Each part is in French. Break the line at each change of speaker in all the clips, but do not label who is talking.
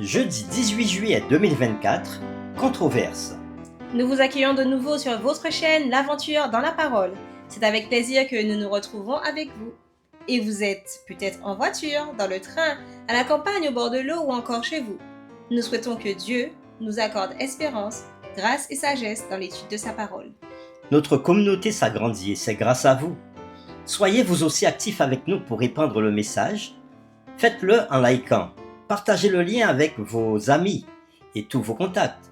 Jeudi 18 juillet 2024, controverse.
Nous vous accueillons de nouveau sur votre chaîne L'Aventure dans la Parole. C'est avec plaisir que nous nous retrouvons avec vous. Et vous êtes peut-être en voiture, dans le train, à la campagne, au bord de l'eau ou encore chez vous. Nous souhaitons que Dieu nous accorde espérance, grâce et sagesse dans l'étude de sa parole.
Notre communauté s'agrandit et c'est grâce à vous. Soyez vous aussi actifs avec nous pour répandre le message. Faites-le en likant. Partagez le lien avec vos amis et tous vos contacts.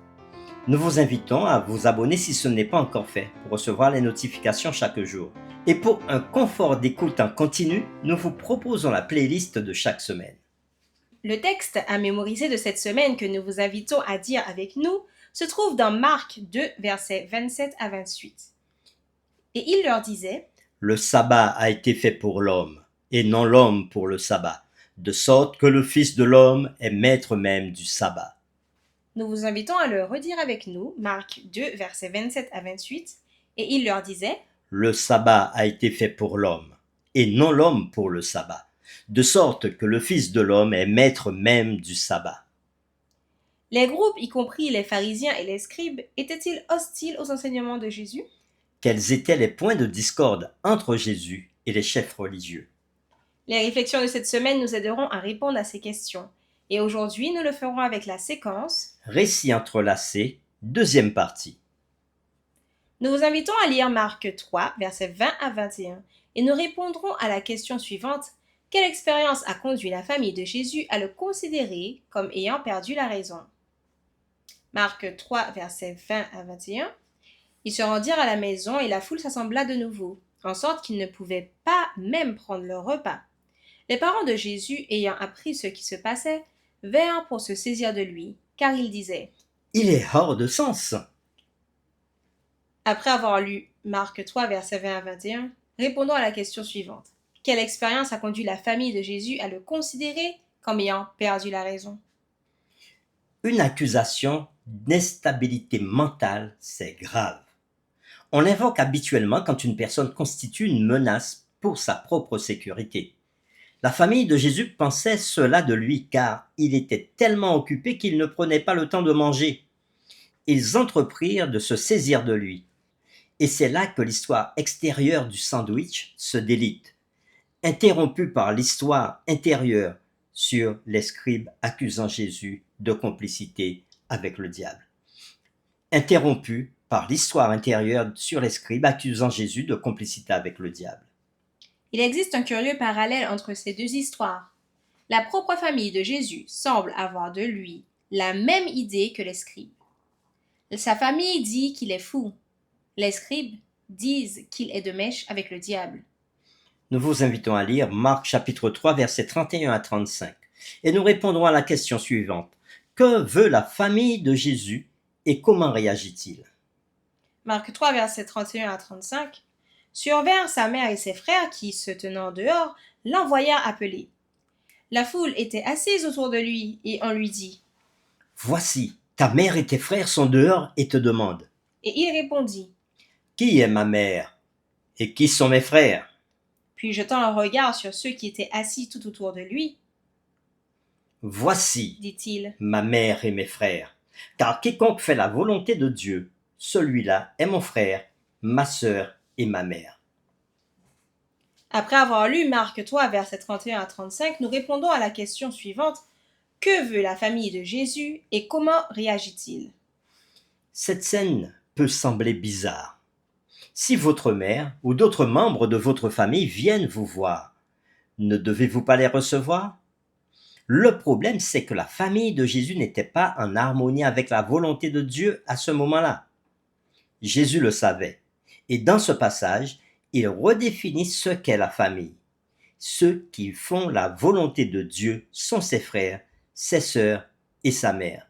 Nous vous invitons à vous abonner si ce n'est pas encore fait pour recevoir les notifications chaque jour. Et pour un confort d'écoute en continu, nous vous proposons la playlist de chaque semaine.
Le texte à mémoriser de cette semaine que nous vous invitons à dire avec nous se trouve dans Marc 2, versets 27 à 28. Et il leur disait:
Le sabbat a été fait pour l'homme, et non l'homme pour le sabbat, de sorte que le Fils de l'homme est maître même du sabbat.
Nous vous invitons à le redire avec nous, Marc 2, versets 27 à 28, et il leur disait:
Le sabbat a été fait pour l'homme, et non l'homme pour le sabbat, de sorte que le Fils de l'homme est maître même du sabbat.
Les groupes, y compris les pharisiens et les scribes, étaient-ils hostiles aux enseignements de Jésus?
Quels étaient les points de discorde entre Jésus et les chefs religieux?
Les réflexions de cette semaine nous aideront à répondre à ces questions. Et aujourd'hui, nous le ferons avec la séquence
Récit entrelacé, deuxième partie.
Nous vous invitons à lire Marc 3, versets 20 à 21, et nous répondrons à la question suivante: quelle expérience a conduit la famille de Jésus à le considérer comme ayant perdu la raison? Marc 3, versets 20 à 21. Ils se rendirent à la maison et la foule s'assembla de nouveau, en sorte qu'ils ne pouvaient pas même prendre leur repas. Les parents de Jésus, ayant appris ce qui se passait, vinrent pour se saisir de lui, car ils disaient:
Il est hors de sens.
Après avoir lu Marc 3, versets 20 à 21, répondons à la question suivante. Quelle expérience a conduit la famille de Jésus à le considérer comme ayant perdu la raison?
Une accusation d'instabilité mentale, c'est grave. On l'invoque habituellement quand une personne constitue une menace pour sa propre sécurité. La famille de Jésus pensait cela de lui car il était tellement occupé qu'il ne prenait pas le temps de manger. Ils entreprirent de se saisir de lui. Et c'est là que l'histoire extérieure du sandwich se délite, interrompue par l'histoire intérieure sur les scribes accusant Jésus de complicité avec le diable. Interrompue par l'histoire intérieure sur les scribes accusant Jésus de complicité avec le diable.
Il existe un curieux parallèle entre ces deux histoires. La propre famille de Jésus semble avoir de lui la même idée que les scribes. Sa famille dit qu'il est fou. Les scribes disent qu'il est de mèche avec le diable.
Nous vous invitons à lire Marc chapitre 3 versets 31 à 35 et nous répondrons à la question suivante. Que veut la famille de Jésus et comment réagit-il?
Marc 3, versets 31 à 35. Survinrent sa mère et ses frères qui, se tenant dehors, l'envoyèrent appeler. La foule était assise autour de lui et on lui dit:
Voici, ta mère et tes frères sont dehors et te demandent.
Et il répondit,
Qui est ma mère et qui sont mes frères?
puis jetant un regard sur ceux qui étaient assis tout autour de lui,
Voici
dit-il.
ma mère et mes frères. Car quiconque fait la volonté de Dieu, celui-là est mon frère, ma sœur et ma mère.
Après avoir lu Marc 3, versets 31 à 35, nous répondons à la question suivante: que veut la famille de Jésus et comment réagit-il?
Cette scène peut sembler bizarre. Si votre mère ou d'autres membres de votre famille viennent vous voir, ne devez-vous pas les recevoir? Le problème, c'est que la famille de Jésus n'était pas en harmonie avec la volonté de Dieu à ce moment-là. Jésus le savait. Et dans ce passage, il redéfinit ce qu'est la famille. Ceux qui font la volonté de Dieu sont ses frères, ses sœurs et sa mère.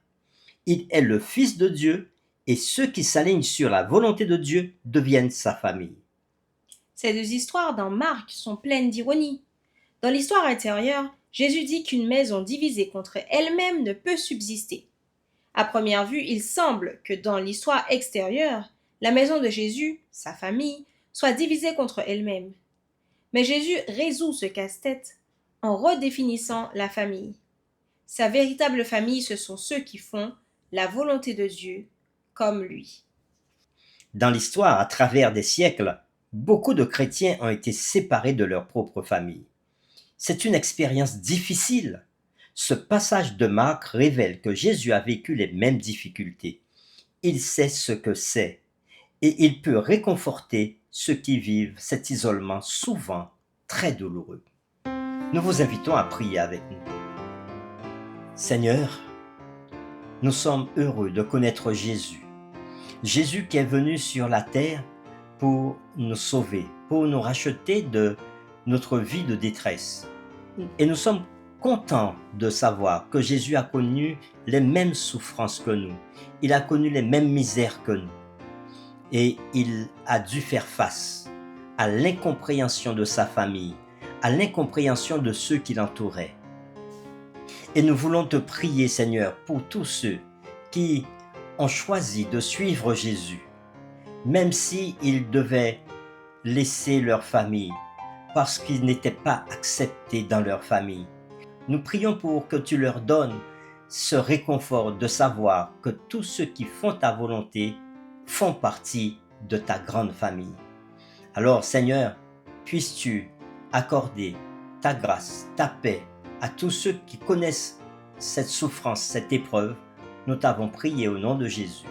Il est le Fils de Dieu et ceux qui s'alignent sur la volonté de Dieu deviennent sa famille.
Ces deux histoires dans Marc sont pleines d'ironie. Dans l'histoire intérieure, Jésus dit qu'une maison divisée contre elle-même ne peut subsister. À première vue, il semble que dans l'histoire extérieure, la maison de Jésus, sa famille, soit divisée contre elle-même. Mais Jésus résout ce casse-tête en redéfinissant la famille. Sa véritable famille, ce sont ceux qui font la volonté de Dieu comme lui.
Dans l'histoire, à travers des siècles, beaucoup de chrétiens ont été séparés de leur propre famille. C'est une expérience difficile. Ce passage de Marc révèle que Jésus a vécu les mêmes difficultés. Il sait ce que c'est et il peut réconforter ceux qui vivent cet isolement souvent très douloureux. Nous vous invitons à prier avec nous. Seigneur, nous sommes heureux de connaître Jésus. Jésus qui est venu sur la terre pour nous sauver, pour nous racheter de notre vie de détresse. Et nous sommes contents de savoir que Jésus a connu les mêmes souffrances que nous. Il a connu les mêmes misères que nous. Et il a dû faire face à l'incompréhension de sa famille, à l'incompréhension de ceux qui l'entouraient. Et nous voulons te prier, Seigneur, pour tous ceux qui ont choisi de suivre Jésus, même s'ils devaient laisser leur famille, parce qu'ils n'étaient pas acceptés dans leur famille. Nous prions pour que tu leur donnes ce réconfort de savoir que tous ceux qui font ta volonté font partie de ta grande famille. Alors, Seigneur, puisses-tu accorder ta grâce, ta paix à tous ceux qui connaissent cette souffrance, cette épreuve. Nous t'avons prié au nom de Jésus.